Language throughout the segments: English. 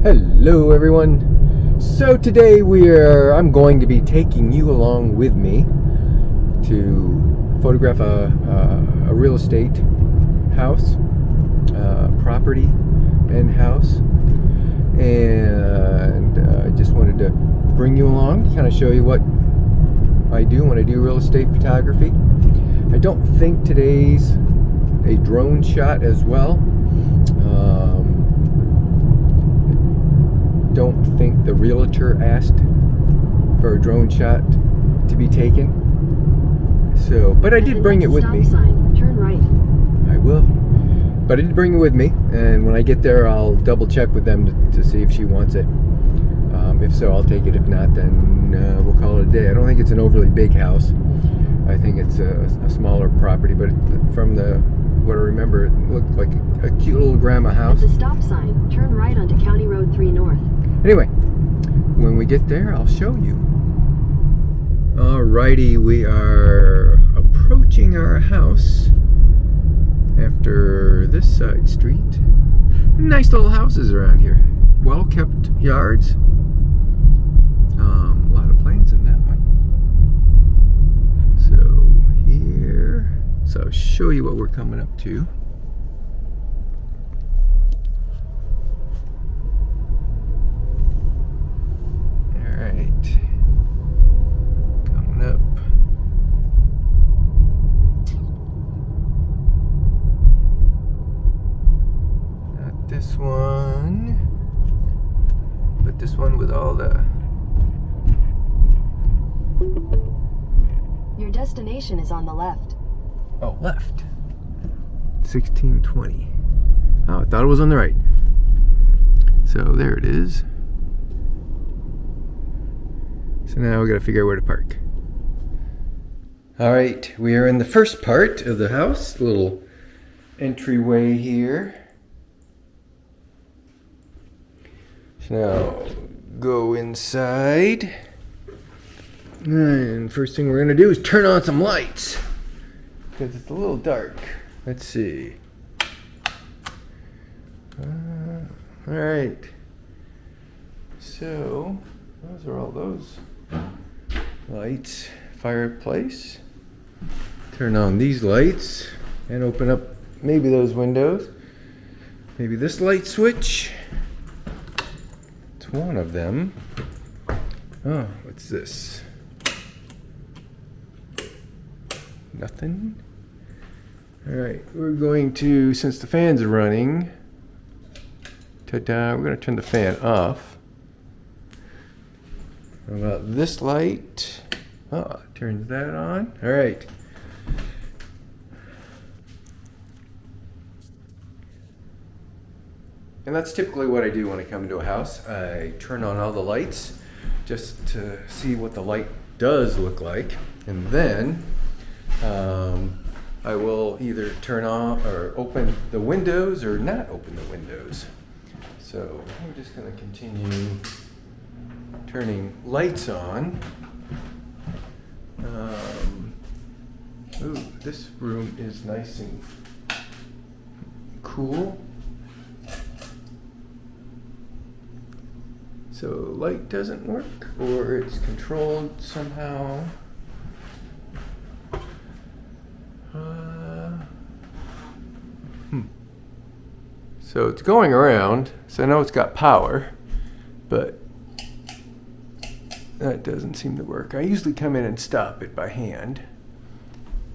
Hello everyone. So today I'm going to be taking you along with me to photograph a real estate house, property and house, and I just wanted to bring you along, kind of show you what I do when I do real estate photography. I don't think today's a drone shot as well. Don't think the realtor asked for a drone shot to be taken. So, but I did bring it with me. Turn right. I will. But I did bring it with me, and when I get there, I'll double check with them to see if she wants it. If so, I'll take it. If not, then we'll call it a day. I don't think it's an overly big house. I think it's a smaller property, but from what I remember, it looked like a cute little grandma house. At the stop sign, turn right onto County Road 3 North. Anyway, when we get there, I'll show you. Alrighty, we are approaching our house after this side street. Nice little houses around here. Well-kept yards. A lot of plants in that one. So here, I'll show you what we're coming up to. Alright. Coming up. Not this one, but this one with all the... Your destination is on the left. Oh, left. 1620. Oh, I thought it was on the right. So there it is. So now we gotta figure out where to park. Alright, we are in the first part of the house. Little entryway here. So now go inside. And first thing we're gonna do is turn on some lights, because it's a little dark. Let's see. Alright. So, those are all those lights. Fireplace. Turn on these lights and open up maybe those windows. Maybe this light switch. It's one of them. Oh, what's this? Nothing. Alright, we're going to, since the fans are running, ta-da, we're going to turn the fan off. How about this light? Oh, it turns that on. Alright. And that's typically what I do when I come into a house. I turn on all the lights just to see what the light does look like. And then I will either turn on or open the windows or not open the windows. So we're just going to continue turning lights on. Ooh, this room is nice and cool. So light doesn't work, or it's controlled somehow. So it's going around, so I know it's got power, but that doesn't seem to work. I usually come in and stop it by hand.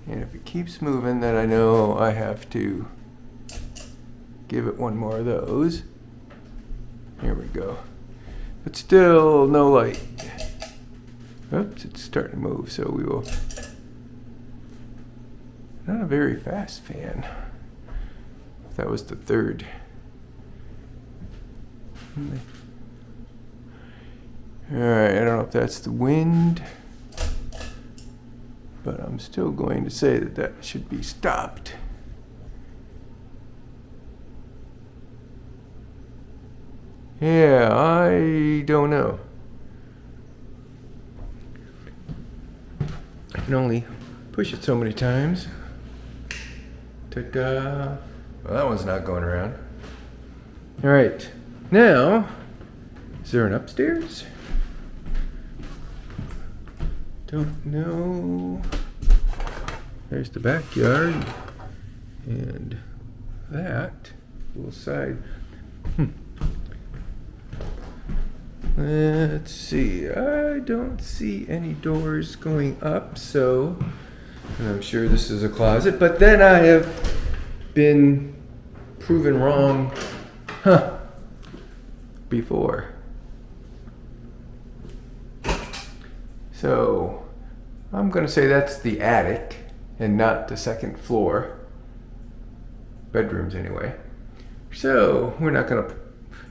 And if it keeps moving, then I know I have to give it one more of those. Here we go. But still no light. Oops, it's starting to move, so we will... Not a very fast fan. That was the third. Alright, I don't know if that's the wind, but I'm still going to say that should be stopped. Yeah, I don't know. I can only push it so many times. Ta-da. Well, that one's not going around. All right, now Is there an upstairs? Don't know. There's the backyard. And that little side. Let's see. I don't see any doors going up, so and I'm sure this is a closet. But then I have been proven wrong, before. So I'm gonna say that's the attic and not the second floor. Bedrooms anyway. So we're not gonna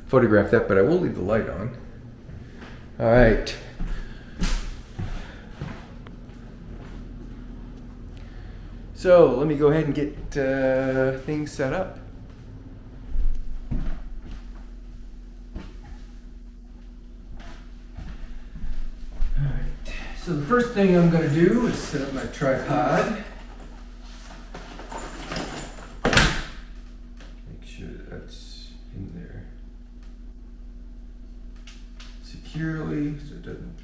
photograph that, but I will leave the light on. All right. So let me go ahead and get things set up. All right. So the first thing I'm going to do is set up my tripod. Make sure that's in there securely so it doesn't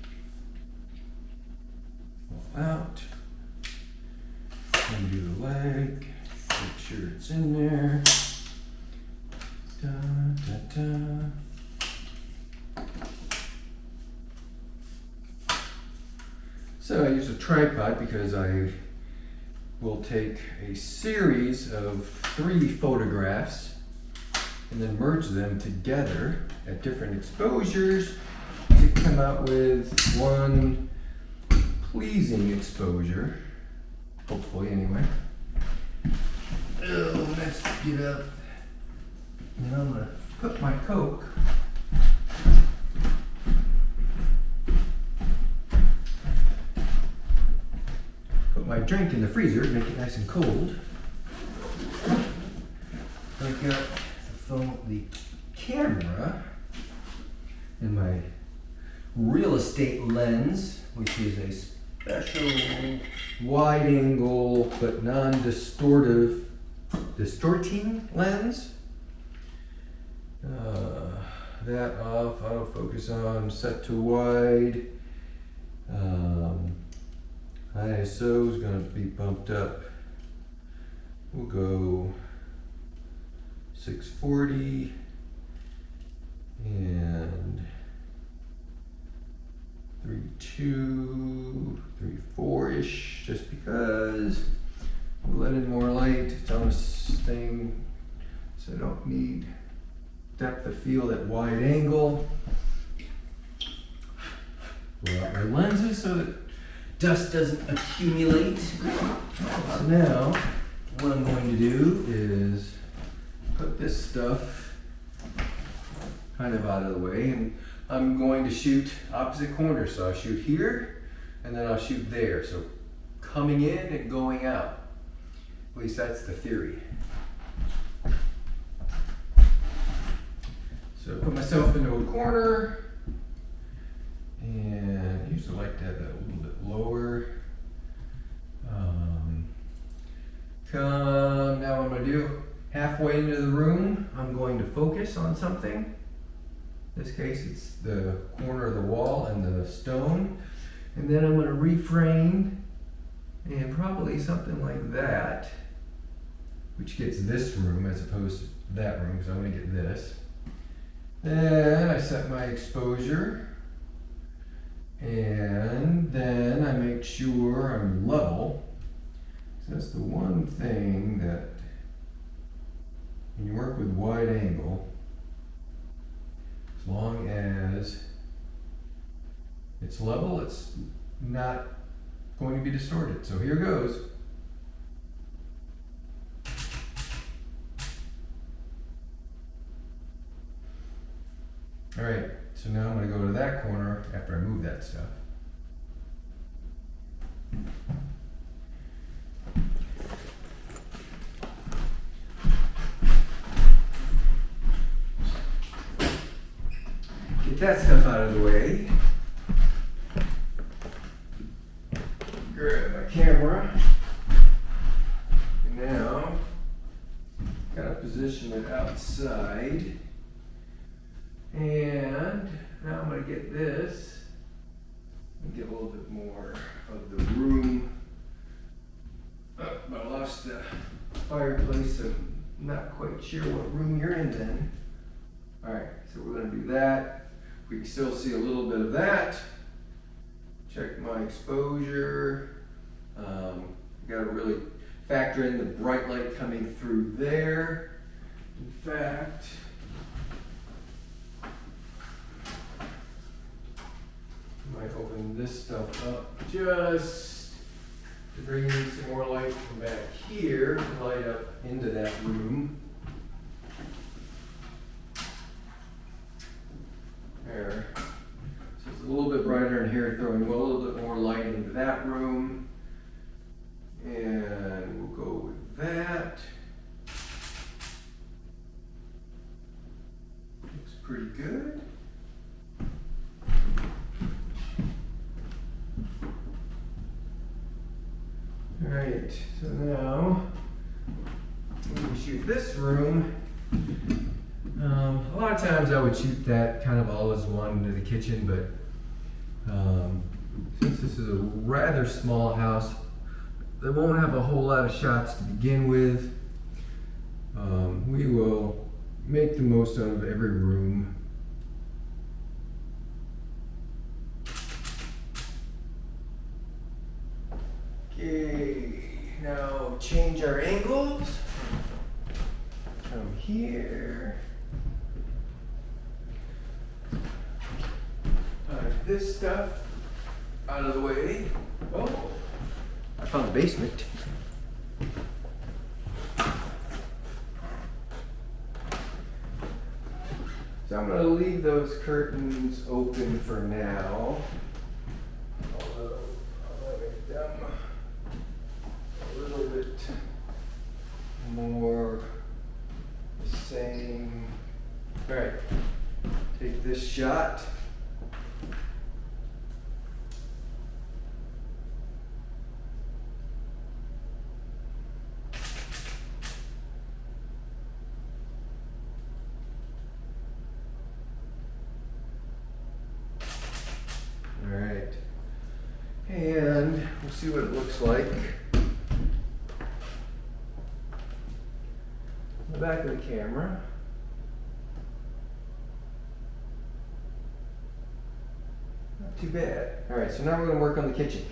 fall out. Undo the leg, make sure it's in there. Da, da, da. So I use a tripod because I will take a series of 3 photographs and then merge them together at different exposures to come out with one pleasing exposure. Hopefully, anyway. Oh, let's get up. And I'm gonna put my Coke. Put my drink in the freezer to make it nice and cold. I got the camera and my real estate lens, which is a special wide angle but non-distorting lens. That off, autofocus on, set to wide. ISO is going to be bumped up. We'll go 640 and 3.2, 3.4-ish, just because we'll let in more light. It's on this thing, so I don't need depth of field at wide angle. Pull out my lenses so that dust doesn't accumulate. So now, what I'm going to do is put this stuff kind of out of the way, and I'm going to shoot opposite corners. So I'll shoot here, and then I'll shoot there. So coming in and going out. At least that's the theory. So put myself into a corner, and I usually like to have that a little bit lower. Now what I'm going to do, halfway into the room, I'm going to focus on something. In this case, it's the corner of the wall and the stone. And then I'm going to reframe, and probably something like that, which gets this room as opposed to that room, because I'm going to get this. Then I set my exposure, and then I make sure I'm level. So that's the one thing that when you work with wide angle, as long as it's level, it's not going to be distorted. So here goes. All right, so now I'm going to go to that corner after I move that stuff. Get that stuff out of the way. Grab my camera. And now, gotta position it outside. And now I'm going to get this and get a little bit more of the room. Oh, but I lost the fireplace, so I'm not quite sure what room you're in then. Alright, so we're going to do that. We can still see a little bit of that. Check my exposure. Got to really factor in the bright light coming through there. In fact, I might open this stuff up just to bring in some more light from back here to light up into that room. There. So it's a little bit brighter in here, throwing a little bit more light into that room. And we'll go with that. Looks pretty good. Alright, so now we can shoot this room. A lot of times I would shoot that kind of all as one into the kitchen, but since this is a rather small house, they won't have a whole lot of shots to begin with. We will make the most out of every room. Okay, now change our angles. Come here. This stuff out of the way. Oh, I found the basement. So I'm going to leave those curtains open for now. Although I'll make them a little bit more the same. All right, take this shot. Alright, and we'll see what it looks like. The back of the camera. Not too bad. Alright, so now we're going to work on the kitchen.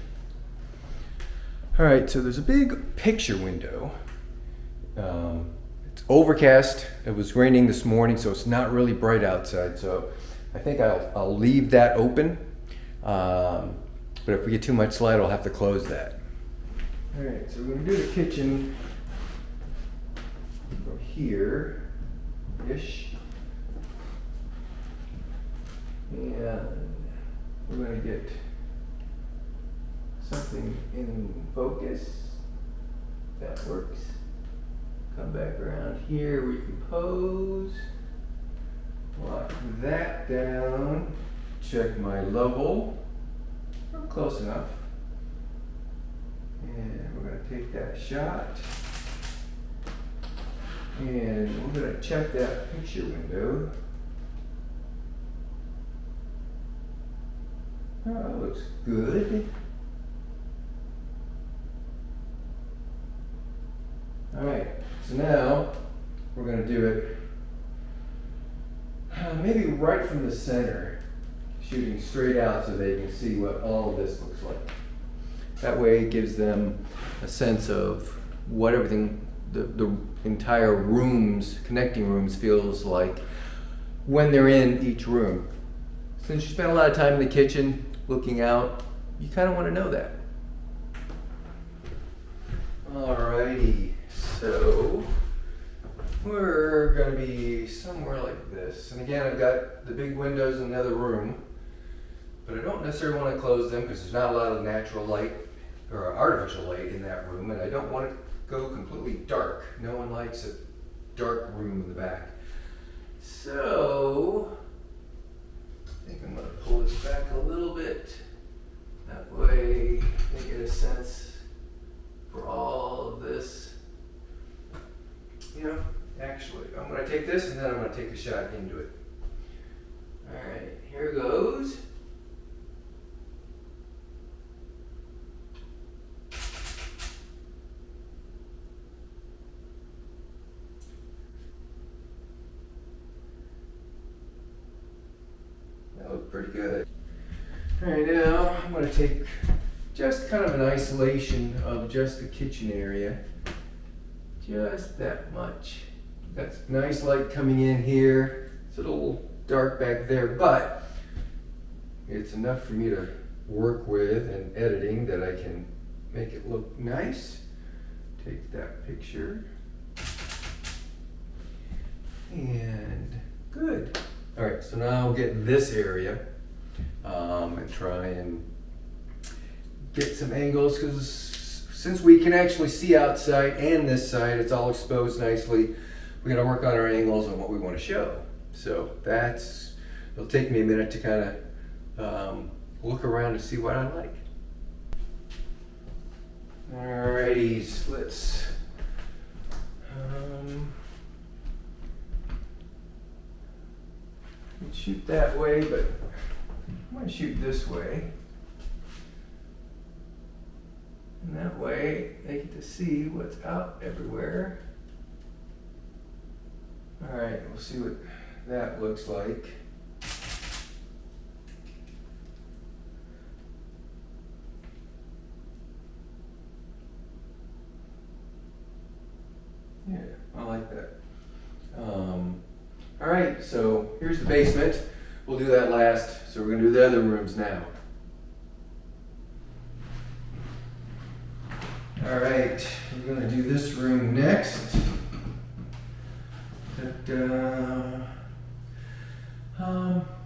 Alright, so there's a big picture window. It's overcast. It was raining this morning, so it's not really bright outside. So I think I'll leave that open. But if we get too much light, I'll have to close that. Alright, so we're going to do the kitchen from here-ish. And we're going to get something in focus. That works. Come back around here, recompose. Lock that down. Check my level. I'm close enough. And we're going to take that shot. And we're going to check that picture window. Oh, that looks good. Alright, so now we're going to do it maybe right from the center, shooting straight out so they can see what all of this looks like. That way it gives them a sense of what everything, the entire rooms, connecting rooms, feels like when they're in each room. Since you spend a lot of time in the kitchen looking out, you kind of want to know that. Alrighty, so we're going to be somewhere like this. And again, I've got the big windows in the other room, but I don't necessarily want to close them because there's not a lot of natural light or artificial light in that room, and I don't want it to go completely dark. No one likes a dark room in the back. So I think I'm going to pull this back a little bit. That way they get a sense for all of this. You know, actually, I'm going to take this and then I'm going to take a shot into it. Alright, here goes. pretty good. All right, now I'm going to take just kind of an isolation of just the kitchen area. Just that much. That's nice light coming in here. It's a little dark back there, but it's enough for me to work with and editing that I can make it look nice. Take that picture. And good. All right, so now I'll get this area and try and get some angles, because since we can actually see outside and this side, it's all exposed nicely. We got to work on our angles and what we want to show. So it'll take me a minute to kind of look around and see what I like. Alrighties, let's shoot that way, but I'm going to shoot this way. And that way they get to see what's out everywhere. Alright, we'll see what that looks like. Yeah, I like that. Alright, so here's the basement. We'll do that last, so we're going to do the other rooms now. Alright, we're going to do this room next.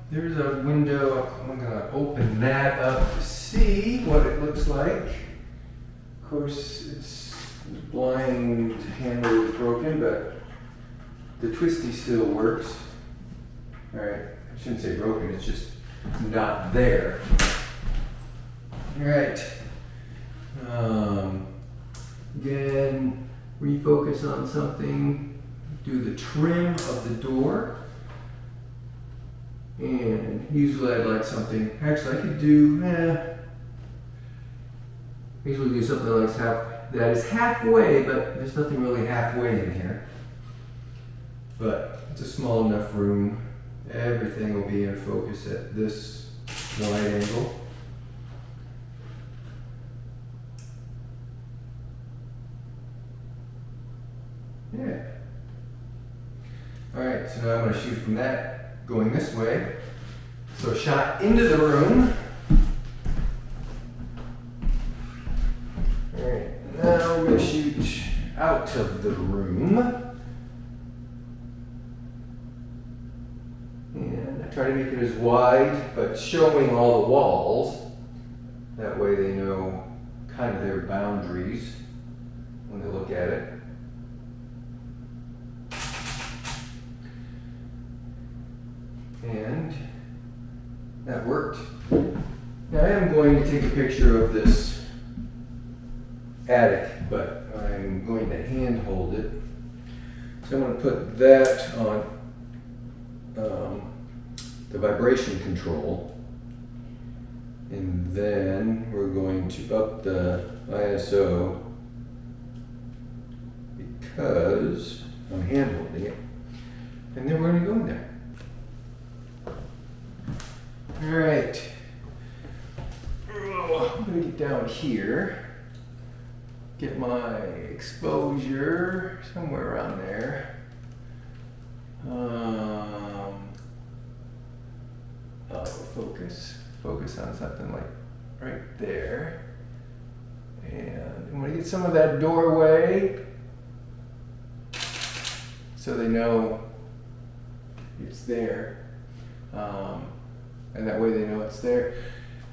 There's a window. I'm going to open that up to see what it looks like. Of course, the blind handle is broken, but the twisty still works. Alright, I shouldn't say broken, it's just not there. Alright. Again, refocus on something. Do the trim of the door. And usually I'd like something, actually I could do, usually do something that is halfway, but there's nothing really halfway in here. But it's a small enough room. Everything will be in focus at this wide angle. Yeah. Alright, so now I'm going to shoot from that, going this way. So shot into the room. Alright, now we're going to shoot out of the room. And I try to make it as wide, but showing all the walls. That way they know kind of their boundaries when they look at it. And that worked. Now I am going to take a picture of this attic, but I'm going to hand hold it. So I'm going to put that on the vibration control, and then we're going to up the ISO because I'm hand holding it, and then we're going to go in there. Alright, I'm going to get down here, get my exposure somewhere around there. Focus on something like right there. And I'm going to get some of that doorway so they know it's there. And that way they know it's there.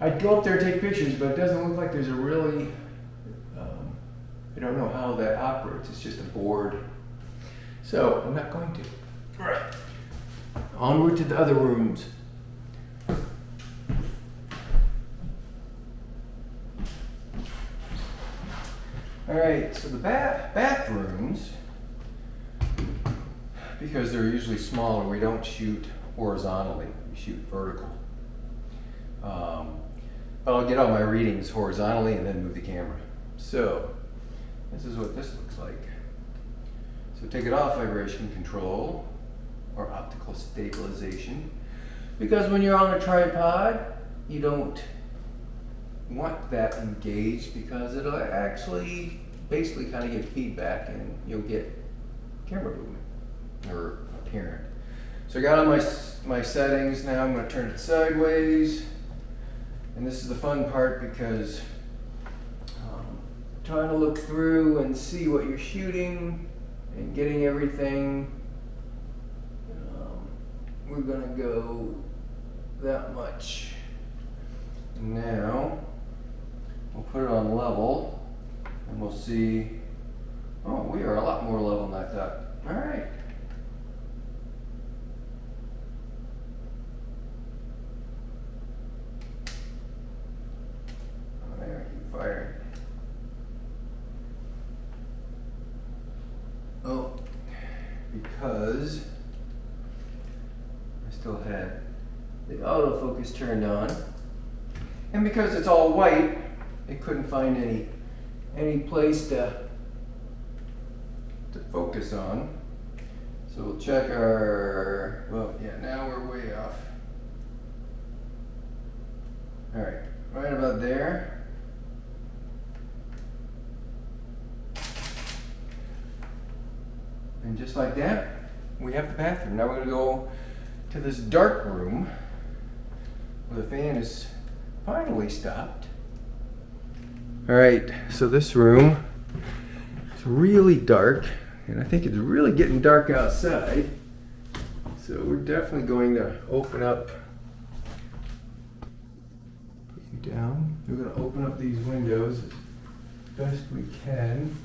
I'd go up there and take pictures, but it doesn't look like there's a really, I don't know how that operates. It's just a board. So I'm not going to. All right. Onward to the other rooms. All right, so the bathrooms, because they're usually smaller, we don't shoot horizontally, we shoot vertical. But I'll get all my readings horizontally and then move the camera. So this is what this looks like. So take it off vibration control or optical stabilization. Because when you're on a tripod, you don't want that engaged because it'll actually basically kind of give feedback and you'll get camera movement or apparent. So I got on my settings now. I'm going to turn it sideways, and this is the fun part because trying to look through and see what you're shooting and getting everything. We're going to go that much. Now we'll put it on level and we'll see. Oh, we are a lot more level than I thought. All right. Oh, there, you fired. Oh, because I still had the autofocus turned on, and because it's all white, it couldn't find any place to focus on. So we'll check our, well, yeah, now we're way off. All right, right about there. And just like that, we have the bathroom. Now we're gonna go to this dark room where the fan is finally stopped. All right, so this room is really dark, and I think it's really getting dark outside. So we're definitely going to open up down. We're going to open up these windows as best we can.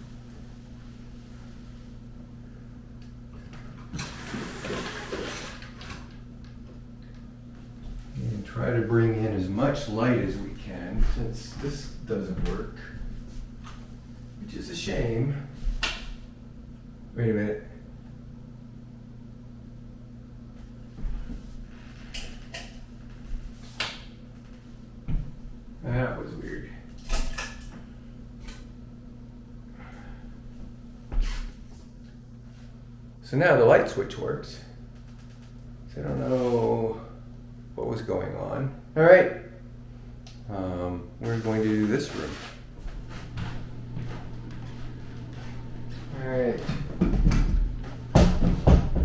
And try to bring in as much light as we can, since this doesn't work, which is a shame. Wait a minute. That was weird. So now the light switch works. So I don't know what was going on. All right, we're going to do this room. All right,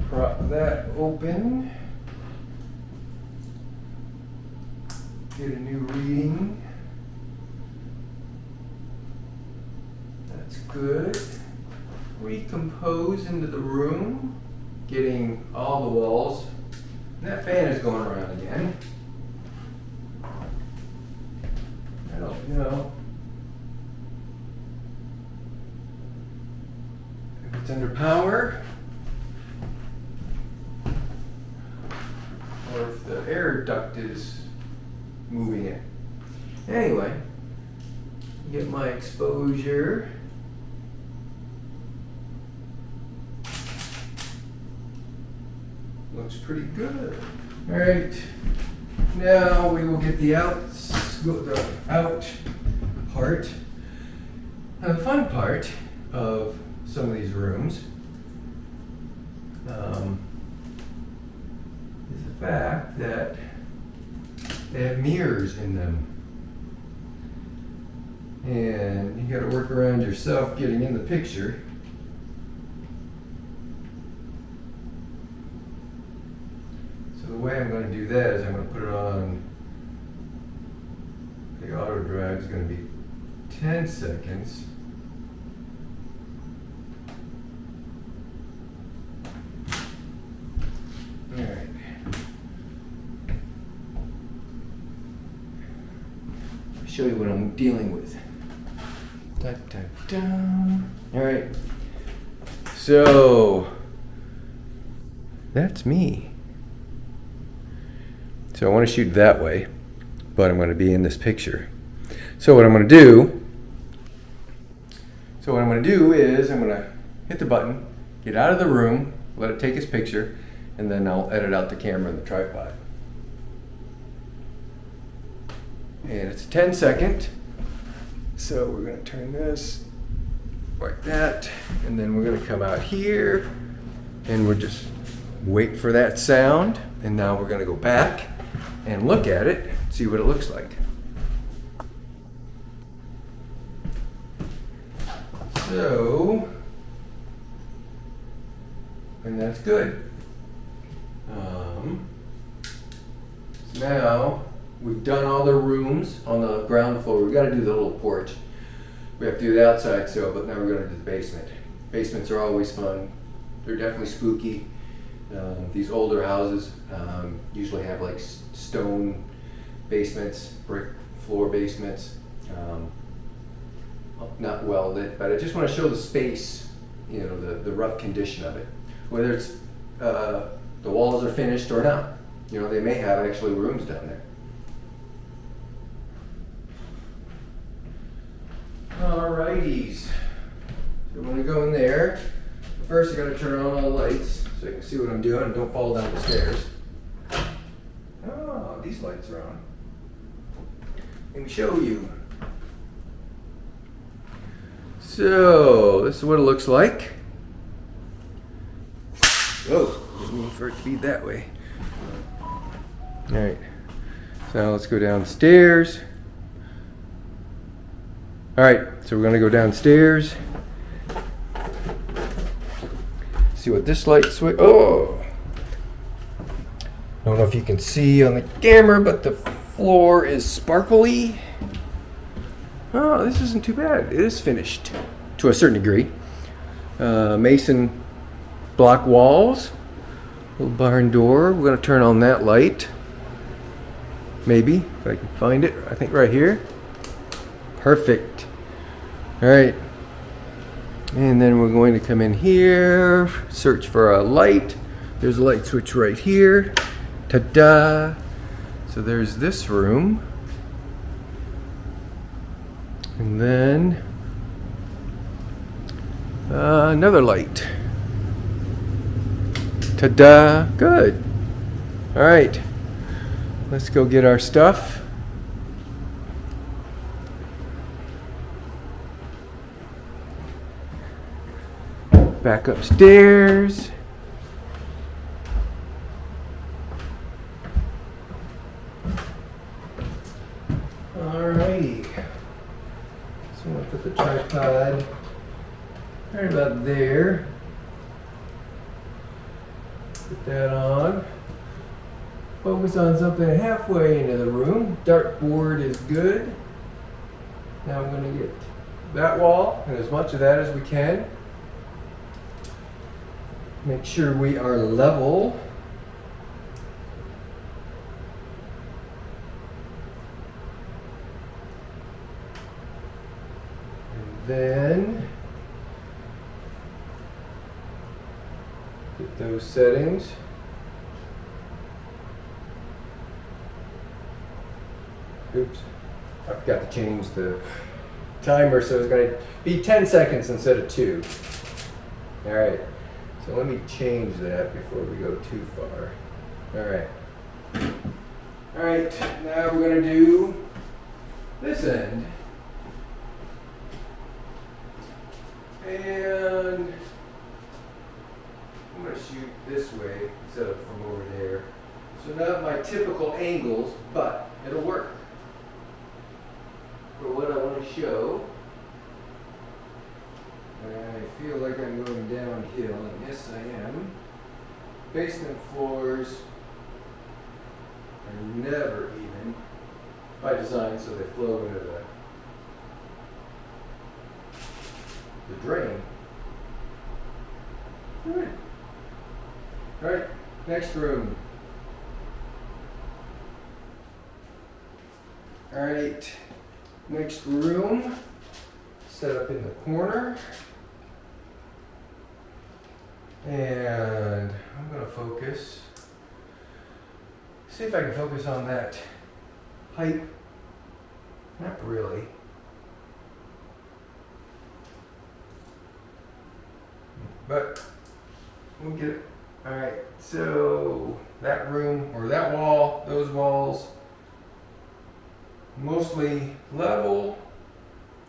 prop that open. Get a new reading. That's good. Recompose into the room, getting all the walls. And that fan is going around again. I don't know if it's under power or if the air duct is moving it. Anyway, get my exposure. Looks pretty good. All right, now we will get the out part. Now the fun part of some of these rooms is the fact that they have mirrors in them. And you gotta work around yourself getting in the picture. So the way I'm gonna do that is I'm gonna put it on, the auto drag is gonna be 10 seconds. All right. I'll show you what I'm dealing with. Da, da, da. All right. So that's me. So I want to shoot that way, but I'm going to be in this picture. So what I'm going to do is I'm going to hit the button, get out of the room, let it take its picture, and then I'll edit out the camera and the tripod. And it's a 10-second. So we're going to turn this like that, and then we're going to come out here, and we're just wait for that sound, and now we're going to go back. and look at it, see what it looks like. So, and that's good. So now we've done all the rooms on the ground floor. We've got to do the little porch. We have to do the outside still, but now we're going to do the basement. Basements are always fun. They're definitely spooky. These older houses usually have like stone basements, brick floor basements, not well lit. But I just want to show the space, you know, the rough condition of it, whether it's the walls are finished or not. You know, they may have actually rooms down there. Alrighties. So I'm going to go in there. First I got to turn on all the lights so you can see what I'm doing and don't fall down the stairs. Oh, these lights are on. Let me show you. So, this is what it looks like. Oh, didn't mean for it to be that way. Alright, so let's go downstairs. Alright, so we're going to go downstairs. See what this light switch. Oh! Don't know if you can see on the camera, but the floor is sparkly. Oh, this isn't too bad. It is finished to a certain degree. Mason block walls. Little barn door. We're going to turn on that light. Maybe, if I can find it. I think right here. Perfect. Alright. And then we're going to come in here, search for a light. There's a light switch right here. Ta-da! So there's this room. And then another light. Ta-da! Good. Alright. Let's go get our stuff. Back upstairs. Alrighty. So I'm gonna put the tripod right about there. Put that on. Focus on something halfway into the room. Dartboard is good. Now I'm gonna get that wall and as much of that as we can. Make sure we are level. And then get those settings. Oops, I forgot to change the timer, so it's going to be 10 seconds instead of 2. All right. So let me change that before we go too far. Alright. Alright, now we're going to do this end. And I'm going to shoot this way instead of from over there. So not my typical angles, but it'll work for what I want to show. I feel like I'm going downhill, and yes I am. Basement floors are never even by design, so they flow into the drain. Good. Alright, next room. Alright, next room. Set up in the corner. And I'm going to focus, see if I can focus on that height. Not really. But we'll get it. Alright, so that room, or that wall, those walls, mostly level.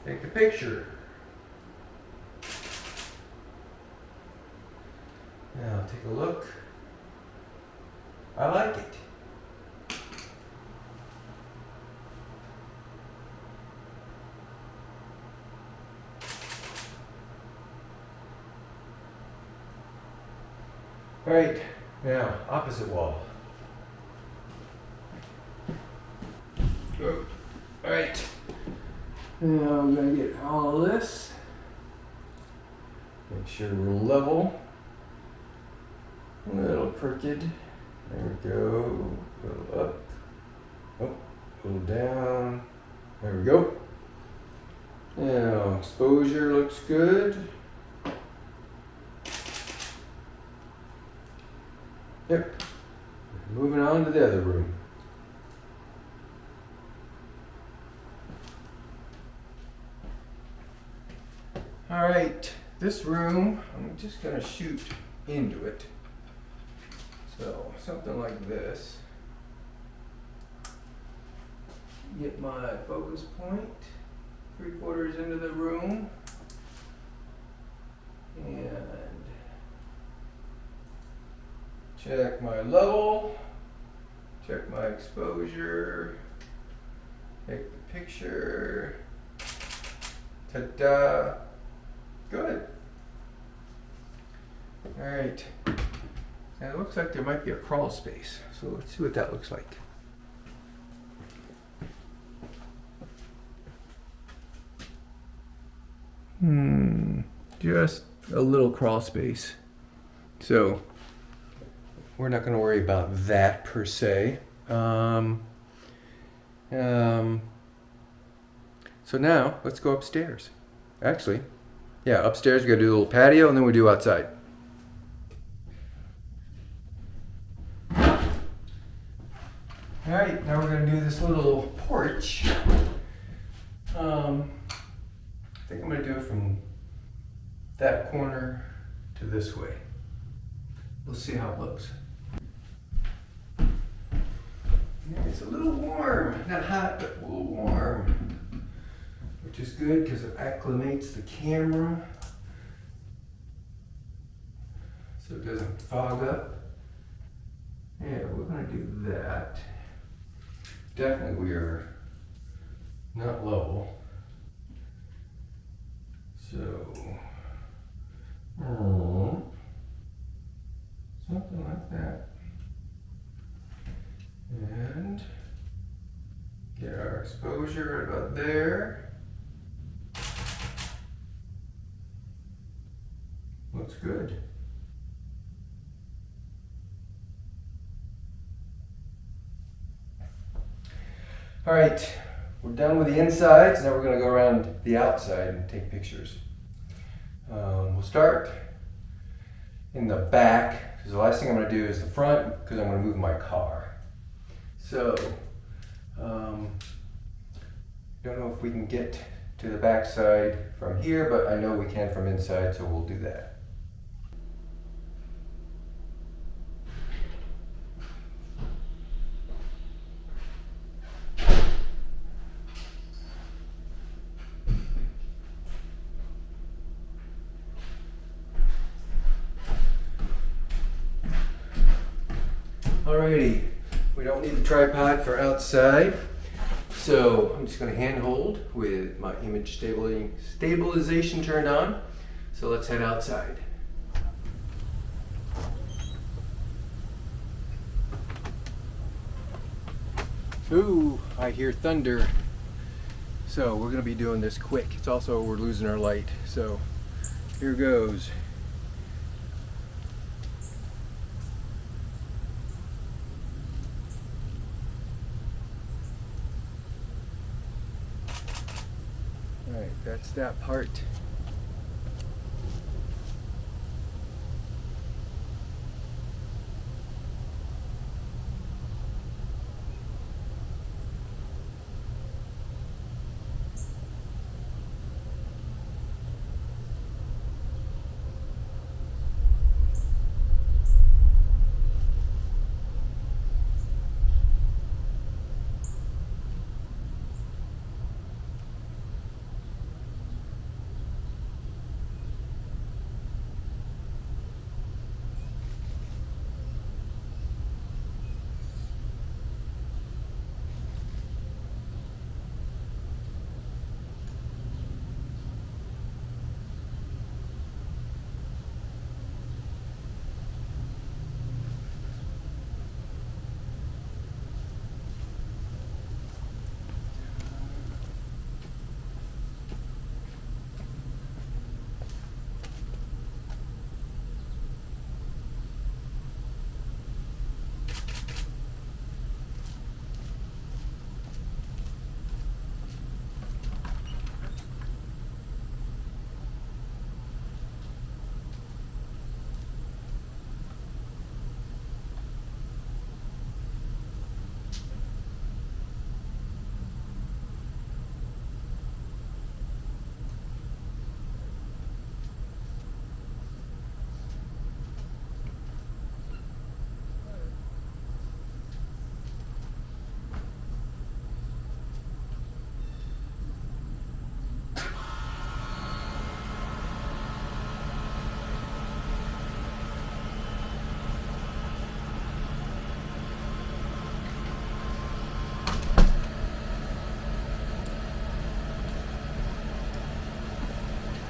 Take the picture. Now take a look. I like it. All right, now opposite wall. Oh, all right. Now I'm gonna get all of this. Make sure we're level. A little crooked. There we go. A little up. Oh, a little down. There we go. Now, exposure looks good. Yep. Moving on to the other room. All right, this room, I'm just gonna shoot into it. So, something like this. Get my focus point 3/4 into the room. And check my level, check my exposure, take the picture. Ta-da! Good. All right. And it looks like there might be a crawl space. So let's see what that looks like. Just a little crawl space. So we're not going to worry about that per se. So now let's go upstairs. Actually, yeah, upstairs we're going to do a little patio and then we do outside. All right, now we're going to do this little porch. I think I'm going to do it from that corner to this way. We'll see how it looks. Yeah, it's a little warm, not hot, but a little warm, which is good because it acclimates the camera so it doesn't fog up. Yeah, we're going to do that. Definitely we are not level. So, something like that. And get our exposure right about there. Looks good. All right, we're done with the insides. Now we're going to go around the outside and take pictures. We'll start in the back, because the last thing I'm going to do is the front, because I'm going to move my car. So, don't know if we can get to the back side from here, but I know we can from inside, so we'll do that. Alrighty, we don't need the tripod for outside, so I'm just going to hand hold with my image stabilization turned on. So let's head outside. Ooh, I hear thunder. So we're going to be doing this quick. It's also, we're losing our light. So here goes. Alright, that's that part.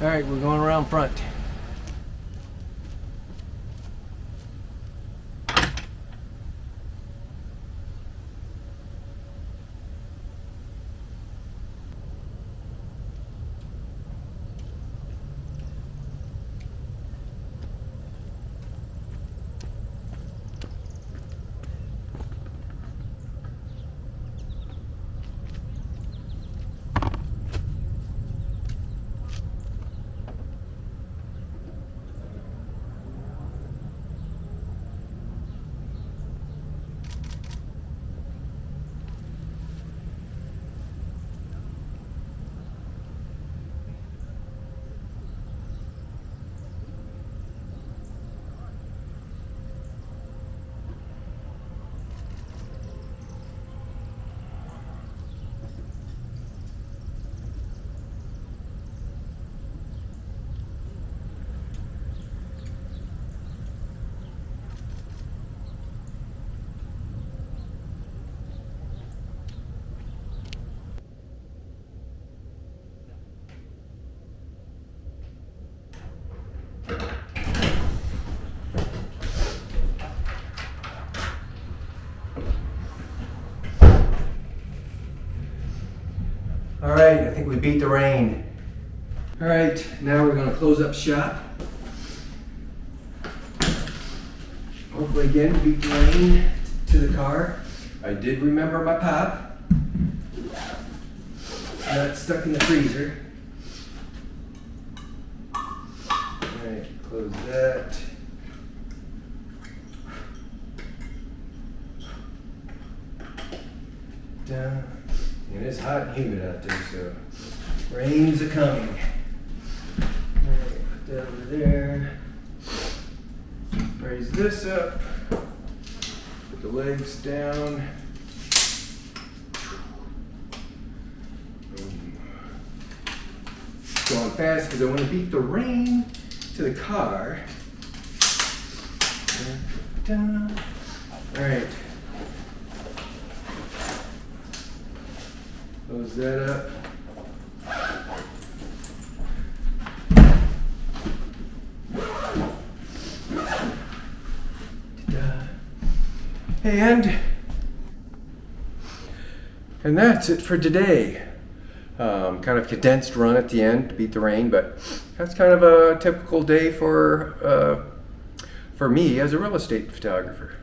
All right, we're going around front. All right, I think we beat the rain. All right, now we're gonna close up shop. Hopefully again, beat the rain to the car. I did remember my pop. Not stuck in the freezer. All right, close that. Down. It is hot and humid out there, so rain's a coming. Alright, put that over there. Raise this up. Put the legs down. Going fast because I want to beat the rain to the car. Down. Alright. Close that up. And that's it for today. Kind of condensed run at the end to beat the rain, but that's kind of a typical day for me as a real estate photographer.